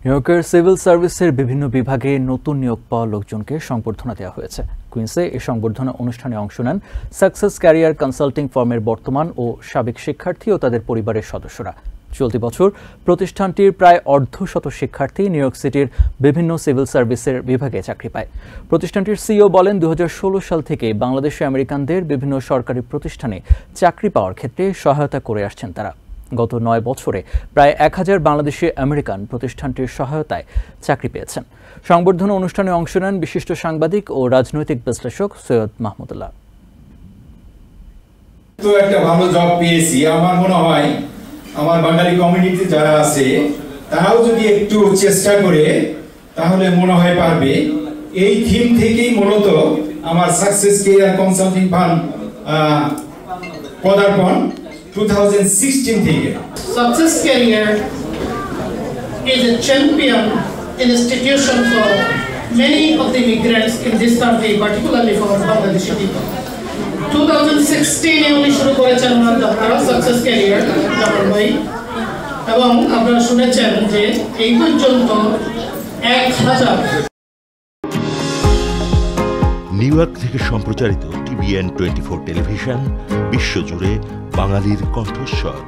নিউইয়র্কের সিভিল সার্ভিসের বিভিন্ন বিভাগে নতুন নিয়োগ পাওয়া লোকজনকে সংবর্ধনা দেওয়া হয়েছে। কুইন্সে এই সংবর্ধনা অনুষ্ঠানে অংশ নেন সাকসেস ক্যারিয়ার কনসাল্টিং ফার্মের বর্তমান ও সাবেক শিক্ষার্থী ও তাদের পরিবারের সদস্যরা। চলতি বছর প্রতিষ্ঠানটির প্রায় অর্ধশত শিক্ষার্থী নিউ ইয়র্ক সিটির বিভিন্ন সিভিল সার্ভিসের বিভাগে চাকরি পায়। প্রতিষ্ঠানটির সিইও বলেন, 2016 সাল থেকে বাংলাদেশি আমেরিকানদের বিভিন্ন সরকারি প্রতিষ্ঠানে চাকরি পাওয়ার ক্ষেত্রে সহায়তা করে আসছেন তারা। গত 9 বছরে প্রায় 1000 বাংলাদেশি আমেরিকান প্রতিষ্ঠানটির সহায়তায় চাকরি পেয়েছেন। সংবর্ধনা অনুষ্ঠানে অংশ নেন বিশিষ্ট সাংবাদিক ও রাজনৈতিক বিশ্লেষক সৈয়দ মাহমুদুল্লাহ। তো একটা ভালো জব পেয়েছি, আমার মনে হয় আমার বাঙালি কমিউনিটি যারা আছে তারাও যদি একটু চেষ্টা করে তাহলে মনে হয় পারবে। এই থিম থেকেই মূলত আমার সাকসেস ক্যারিয়ার কনসাল্টিং ফার্ম পদার্পণ 2016 থেকে। Success Career is a champion institution for many of the immigrants in this country, particularly for Bangladeshi people. 2016 উনি শুরু করেছেন ওনার যাত্রা সাকসেস ক্যারিয়ার জামান ভাই, এবং আপনারা শুনেছেন যে এই পর্যন্ত 1000 নিউ ইয়র্ক থেকে সম্প্রচারিত TVN 24 টেলিভিশন বিশ্বজুড়ে বাঙালির কণ্ঠস্বর।